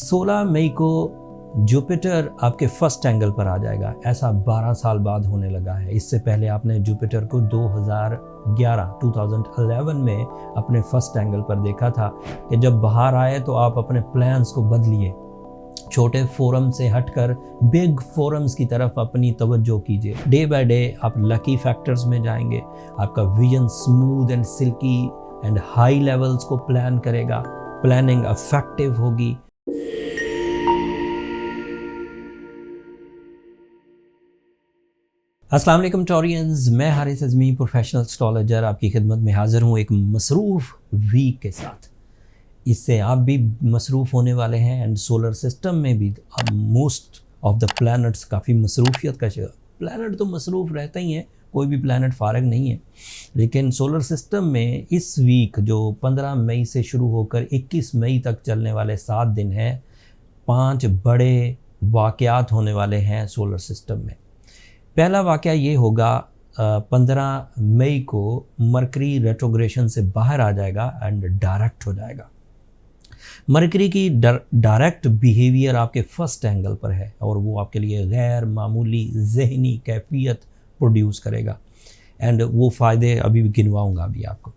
16 मई को जुपिटर आपके first angle पर आ जाएगा। ऐसा 12 साल बाद होने लगा है। इससे पहले आपने जुपिटर को 2011 में अपने फर्स्ट एंगल पर देखा था कि जब बाहर आए तो आप अपने प्लान्स को बदलिए, छोटे फोरम से हटकर बिग फोरम्स की तरफ अपनी तवज्जो कीजिए। डे बाय डे आप लकी फैक्टर्स में जाएंगे, आपका vision smooth and silky and high levels को प्लान करेगा, प्लानिंग इफेक्टिव होगी। अस्सलाम वालेकुम टॉरियंस, मैं हारिस अज़मी प्रोफेशनल एस्ट्रोलॉजर आपकी खिदमत में हाज़िर हूँ एक मसरूफ़ वीक के साथ। इससे आप भी मसरूफ़ होने वाले हैं एंड सोलर सिस्टम में भी मोस्ट ऑफ द प्लैनेट्स काफ़ी मसरूफियत का प्लैनेट तो मसरूफ़ रहते ही हैं, कोई भी प्लैनेट फ़ारग नहीं है। लेकिन सोलर सिस्टम में इस वीक जो 15 मई से शुरू होकर 21 मई तक चलने वाले 7 दिन हैं, 5 बड़े वाक़यात होने वाले हैं सोलर सिस्टम में। पहला वाक़या ये होगा 15 मई को मरकरी रेट्रोग्रेशन से बाहर आ जाएगा एंड डायरेक्ट हो जाएगा। मरकरी की डायरेक्ट बिहेवियर आपके फर्स्ट एंगल पर है और वो आपके लिए गैर मामूली ज़हनी कैफियत प्रोड्यूस करेगा एंड वो फ़ायदे अभी भी गिनवाऊँगा अभी आपको।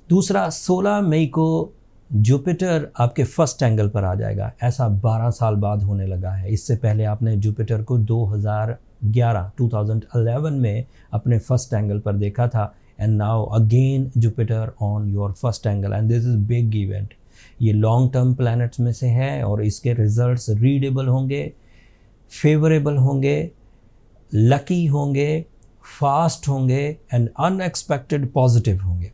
दूसरा, 16 मई को जुपिटर आपके फर्स्ट एंगल पर आ जाएगा। ऐसा 12 साल बाद होने लगा है। इससे पहले आपने जुपिटर को 2011 में अपने फर्स्ट एंगल पर देखा था and now again Jupiter on your first angle and this is big event. ये लॉन्ग टर्म प्लैनेट्स में से है और इसके रिजल्ट्स रीडेबल होंगे, फेवरेबल होंगे, लकी होंगे, फास्ट होंगे एंड अनएक्सपेक्टेड पॉजिटिव होंगे।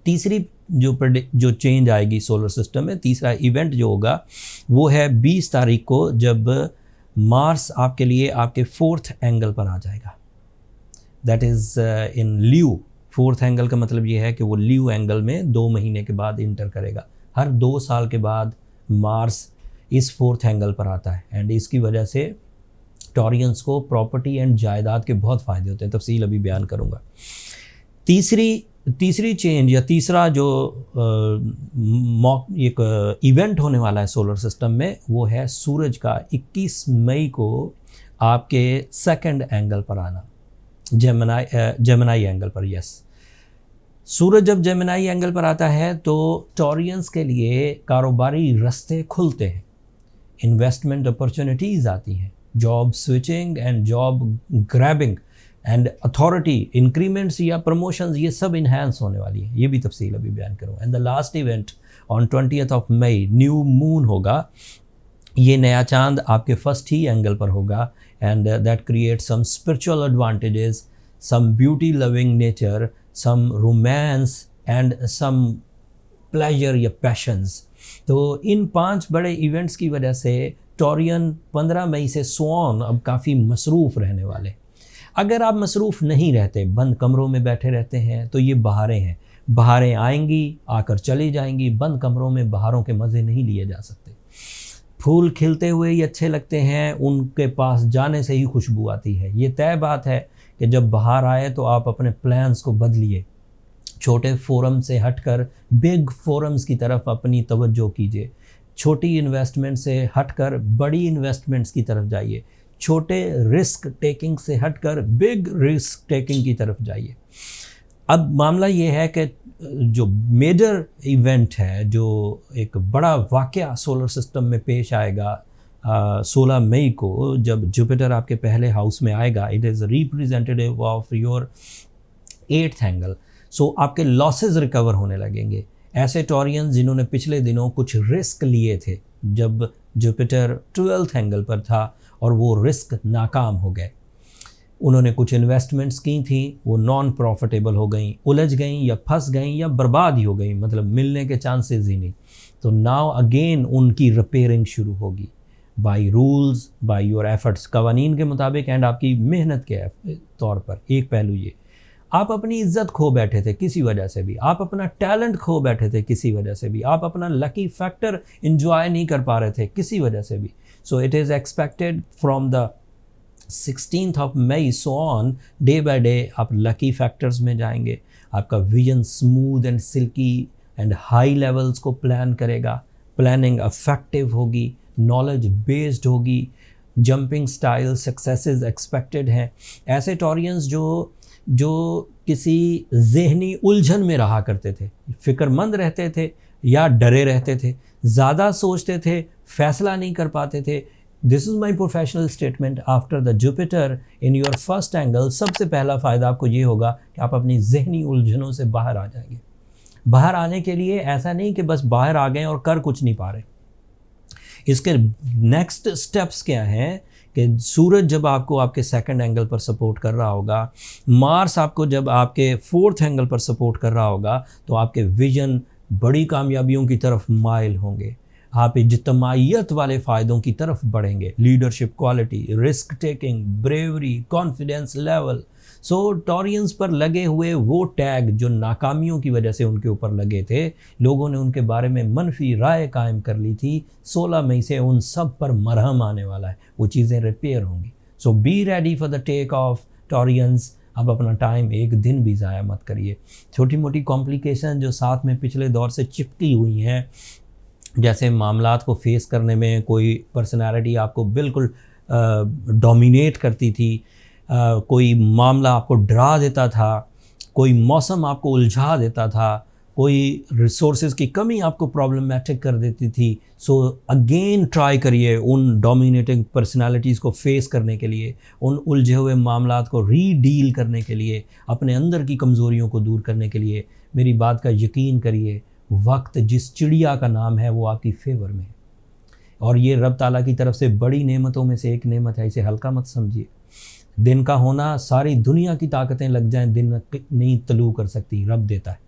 तीसरी जो चेंज आएगी सोलर सिस्टम में, तीसरा इवेंट जो होगा वो है 20 तारीख को, जब मार्स आपके लिए आपके 4th एंगल पर आ जाएगा। That is in lieu. 4th angle का मतलब ये है कि वो ल्यू एंगल में 2 महीने के बाद इंटर करेगा। हर 2 साल के बाद मार्स इस 4th एंगल पर आता है एंड इसकी वजह से टॉरियंस को प्रॉपर्टी एंड जायदाद के बहुत फ़ायदे होते हैं। तफसील अभी बयान करूँगा। तीसरी चेंज या तीसरा जो एक इवेंट होने वाला है सोलर सिस्टम में, वो है सूरज का 21 मई को आपके 2nd एंगल पर आना, जेमिनी एंगल पर। यस, सूरज जब जेमिनी एंगल पर आता है तो टॉरियंस के लिए कारोबारी रास्ते खुलते हैं, इन्वेस्टमेंट अपॉर्चुनिटीज़ आती हैं, job switching and job grabbing and authority increments या प्रमोशंस, ये सब इन्हांस होने वाली है। ये भी तफसील अभी बयान करूँ। And the last event on 20th May new moon होगा। ये नया चांद आपके फर्स्ट ही एंगल पर होगा and that create some spiritual advantages, some beauty loving nature, some romance and some pleasure या पैशंस। तो इन 5 बड़े इवेंट्स की वजह से टॉरियन 15 मई से सोन अब काफ़ी मसरूफ़ रहने वाले। अगर आप मसरूफ़ नहीं रहते, बंद कमरों में बैठे रहते हैं, तो ये बहारें हैं। बहारें आएंगी, आकर चली जाएंगी। बंद कमरों में बहारों के मज़े नहीं लिए जा सकते। फूल खिलते हुए ही अच्छे लगते हैं, उनके पास जाने से ही खुशबू आती है। ये तय बात है कि जब बाहर आए तो आप अपने प्लान्स को बदलिए, छोटे फोरम से हटकर बिग फोरम्स की तरफ अपनी तवज्जो कीजिए। छोटी इन्वेस्टमेंट से हटकर बड़ी इन्वेस्टमेंट्स की तरफ जाइए। छोटे रिस्क टेकिंग से हटकर बिग रिस्क टेकिंग की तरफ जाइए। अब मामला ये है कि जो मेजर इवेंट है, जो एक बड़ा वाक़या सोलर सिस्टम में पेश आएगा 16 मई को, जब जुपिटर आपके पहले हाउस में आएगा। It is representative of your 8th angle. So आपके लॉसेस रिकवर होने लगेंगे। ऐसे टॉरियंस जिन्होंने पिछले दिनों कुछ रिस्क लिए थे जब जुपिटर 12th एंगल पर था और वो रिस्क नाकाम हो गए, उन्होंने कुछ इन्वेस्टमेंट्स की थी, वो नॉन प्रॉफिटेबल हो गई, उलझ गई या फंस गई या बर्बाद ही हो गई, मतलब मिलने के चांसेस ही नहीं। तो नाउ अगेन उनकी रिपेयरिंग शुरू होगी by rules, by your efforts, कवानीन के मुताबिक एंड आपकी मेहनत के तौर पर। एक पहलू ये, आप अपनी इज्जत खो बैठे थे किसी वजह से भी, आप अपना टैलेंट खो बैठे थे किसी वजह से भी, आप अपना लकी फैक्टर इंजॉय नहीं कर पा रहे थे किसी वजह से भी। So it is expected from the 16th May so on, day by day आप लकी फैक्टर्स में जाएंगे, आपका vision smooth and silky and high levels को प्लान करेगा, प्लानिंग इफेक्टिव होगी, नॉलेज बेस्ड होगी, जंपिंग स्टाइल, सक्सेसेस एक्सपेक्टेड हैं। ऐसे टॉरियंस जो किसी जहनी उलझन में रहा करते थे, फिक्रमंद रहते थे या डरे रहते थे, ज़्यादा सोचते थे, फैसला नहीं कर पाते थे। This is my professional statement after the Jupiter in your first angle. सबसे पहला फ़ायदा आपको ये होगा कि आप अपनी जहनी उलझनों से बाहर आ जाएंगे। बाहर आने के लिए ऐसा नहीं कि बस बाहर आ गए और कर कुछ नहीं पा रहे। इसके नेक्स्ट स्टेप्स क्या हैं कि सूरज जब आपको आपके सेकंड एंगल पर सपोर्ट कर रहा होगा, मार्स आपको जब आपके फोर्थ एंगल पर सपोर्ट कर रहा होगा, तो आपके विजन बड़ी कामयाबियों की तरफ माइल होंगे। आप इज्तमाइयत वाले फ़ायदों की तरफ बढ़ेंगे, leadership quality, risk taking, bravery, confidence level. So Taureans पर लगे हुए वो टैग जो नाकामियों की वजह से उनके ऊपर लगे थे, लोगों ने उनके बारे में मनफी राय कायम कर ली थी, 16 मई से उन सब पर मरहम आने वाला है, वो चीज़ें रिपेयर होंगी। So be ready for the take off Taureans. अब अपना टाइम एक दिन भी ज़ाया मत करिए। छोटी मोटी कॉम्प्लिकेशन जो साथ में पिछले दौर से चिपकी हुई हैं, जैसे मामलात को फेस करने में कोई पर्सनालिटी आपको बिल्कुल डोमिनेट करती थी, कोई मामला आपको डरा देता था, कोई मौसम आपको उलझा देता था, कोई रिसोर्सेज की कमी आपको प्रॉब्लमेटिक कर देती थी। सो अगेन ट्राई करिए उन डोमिनेटिंग पर्सनालिटीज़ को फेस करने के लिए, उन उलझे हुए मामलात को रीडील करने के लिए, अपने अंदर की कमज़ोरियों को दूर करने के लिए। मेरी बात का यकीन करिए, वक्त जिस चिड़िया का नाम है वो आपकी फेवर में है, और ये रब ताला की तरफ से बड़ी नेमतों में से एक नेमत है, इसे हल्का मत समझिए। दिन का होना, सारी दुनिया की ताकतें लग जाएं, दिन नहीं तलू कर सकती, रब देता है।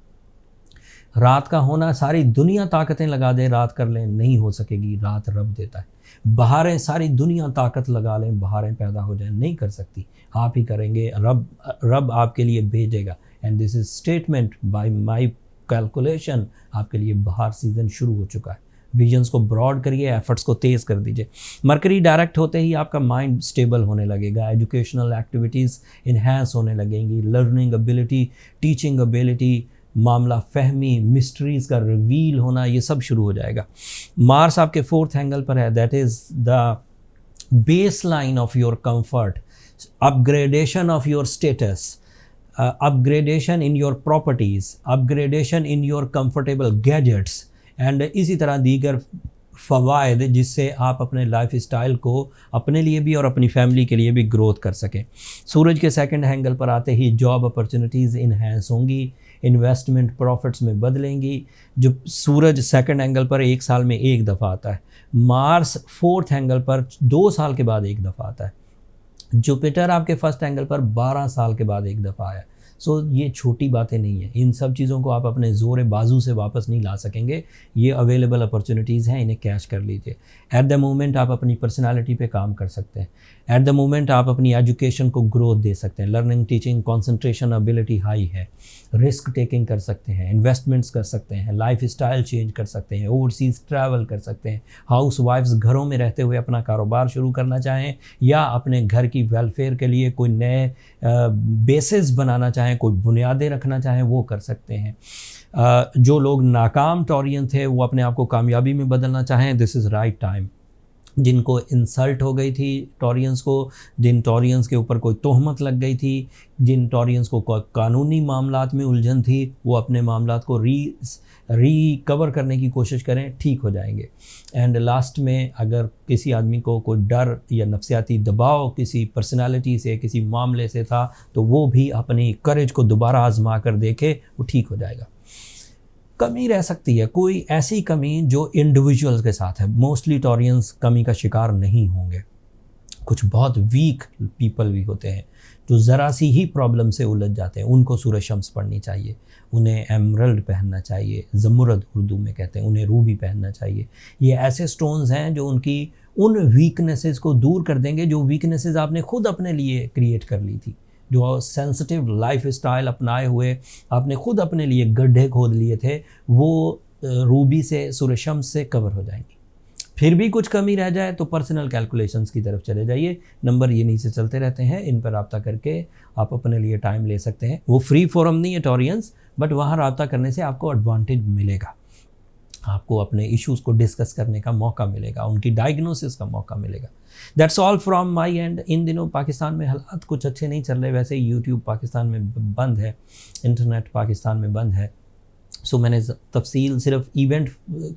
रात का होना, सारी दुनिया ताकतें लगा दे, रात कर लें, नहीं हो सकेगी, रात रब देता है। बहारें, सारी दुनिया ताकत लगा लें, बहारें पैदा हो जाएं, नहीं कर सकती, आप ही करेंगे, रब आपके लिए भेजेगा। And this is statement by my calculation, आपके लिए बहार सीजन शुरू हो चुका है। विजन्स को ब्रॉड करिए, एफर्ट्स को तेज़ कर दीजिए। मरकरी डायरेक्ट होते ही आपका माइंड स्टेबल होने लगेगा, एजुकेशनल एक्टिविटीज़ इन्हेंस होने लगेंगी, लर्निंग एबिलिटी, टीचिंग एबिलिटी, मामला फहमी, मिस्ट्रीज़ का रिवील होना, ये सब शुरू हो जाएगा। मार्स आपके फोर्थ एंगल पर है, that is the base line of your comfort, upgradation of your status, upgradation in your properties, upgradation in your comfortable gadgets and इसी तरह दीगर फ़वाइद, जिससे आप अपने लाइफ स्टाइल को अपने लिए भी और अपनी फैमिली के लिए भी ग्रोथ कर सकें। सूरज के सेकंड एंगल पर आते ही जॉब अपॉर्चुनिटीज़ इन्हेंस होंगी, इन्वेस्टमेंट प्रॉफिट्स में बदलेंगी। जो सूरज सेकंड एंगल पर एक साल में एक दफ़ा आता है, मार्स फोर्थ एंगल पर 2 साल के बाद एक दफ़ा आता है, जुपिटर आपके फर्स्ट एंगल पर 12 साल के बाद एक दफ़ा आया। सो ये छोटी बातें नहीं है, इन सब चीज़ों को आप अपने ज़ोर बाजू से वापस नहीं ला सकेंगे। ये अवेलेबल अपॉर्चुनिटीज़ हैं, इन्हें कैच कर लीजिए। एट द मोमेंट आप अपनी पर्सनालिटी पे काम कर सकते हैं, एट द मोमेंट आप अपनी एजुकेशन को ग्रोथ दे सकते हैं, learning, teaching, concentration ability high है, रिस्क टेकिंग कर सकते हैं, इन्वेस्टमेंट्स कर सकते हैं, लाइफ स्टाइल चेंज कर सकते हैं, ओवरसीज़ ट्रैवल कर सकते हैं, हाउस वाइफ्स घरों में रहते हुए अपना कारोबार शुरू करना चाहें या अपने घर की वेलफेयर के लिए कोई नए बेसिस बनाना चाहें, कोई बुनियादें रखना चाहें, वो कर सकते हैं। जो लोग नाकाम टॉरियन थे वो अपने आप को कामयाबी में बदलना चाहें, दिस इज़ राइट टाइम। जिनको इंसल्ट हो गई थी टॉरियंस को, जिन टॉरियंस के ऊपर कोई तोहमत लग गई थी, जिन टॉरियंस को कानूनी मामलात में उलझन थी, वो अपने मामलात को रिकवर करने की कोशिश करें, ठीक हो जाएंगे। एंड लास्ट में अगर किसी आदमी को कोई डर या नफ्सियाती दबाव किसी पर्सनालिटी से, किसी मामले से था, तो वो भी अपनी करेज को दोबारा आजमा कर देखे, वो ठीक हो जाएगा। कमी रह सकती है, कोई ऐसी कमी जो इंडिविजुअल्स के साथ है, मोस्टली टॉरियंस कमी का शिकार नहीं होंगे। कुछ बहुत वीक पीपल भी होते हैं जो ज़रा सी ही प्रॉब्लम से उलझ जाते हैं, उनको सूरज शम्स पढ़नी चाहिए, उन्हें एमरल्ड पहनना चाहिए, ज़मुरद उर्दू में कहते हैं, उन्हें रूबी पहनना चाहिए। ये ऐसे स्टोन्स हैं जो उनकी उन वीकनेसेस को दूर कर देंगे जो वीकनेसेस आपने खुद अपने लिए क्रिएट कर ली थी, जो सेंसिटिव लाइफ स्टाइल अपनाए हुए आपने खुद अपने लिए गड्ढे खोद लिए थे, वो रूबी से, सूरज शम्स से कवर हो जाएंगी। फिर भी कुछ कमी रह जाए तो पर्सनल कैलकुलेशंस की तरफ चले जाइए, नंबर ये नीचे चलते रहते हैं, इन पर रब्ता करके आप अपने लिए टाइम ले सकते हैं। वो फ्री फोरम नहीं है टॉरियंस, बट वहाँ रब्ता करने से आपको एडवांटेज मिलेगा। आपको अपने इश्यूज़ को डिस्कस करने का मौका मिलेगा, उनकी डायग्नोसिस का मौका मिलेगा। That's all from my end. इन दिनों पाकिस्तान में हालात कुछ अच्छे नहीं चल रहे, वैसे ही यूट्यूब पाकिस्तान में बंद है, इंटरनेट पाकिस्तान में बंद है। सो मैंने तफसील सिर्फ इवेंट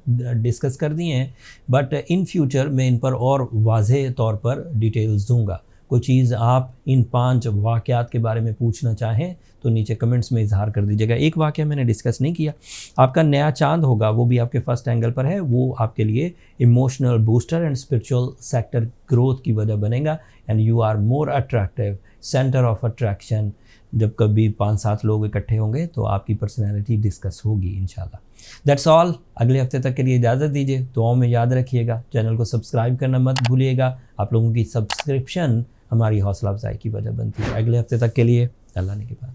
डिस्कस कर दिए हैं, बट इन फ्यूचर मैं इन पर और वाज़ेह तौर पर डिटेल्स दूंगा। कोई चीज़ आप इन 5 वाक़यात के बारे में पूछना चाहें तो नीचे कमेंट्स में इजहार कर दीजिएगा। एक वाक़या मैंने डिस्कस नहीं किया, आपका नया चांद होगा, वो भी आपके फर्स्ट एंगल पर है, वो आपके लिए emotional booster and spiritual sector growth की वजह बनेगा, and you are more attractive, centre of attraction. जब कभी 5-7 लोग इकट्ठे होंगे तो आपकी पर्सनैलिटी डिस्कस होगी इंशाल्लाह। That's all. अगले हफ्ते तक के लिए इजाज़त दीजिए, दुआओं में याद रखिएगा, चैनल को सब्सक्राइब करना मत भूलिएगा। आप लोगों की सब्सक्रिप्शन हमारी हौसला अफजाई की वजह बनती है। अगले हफ्ते तक के लिए अल्लाह ने के बाद।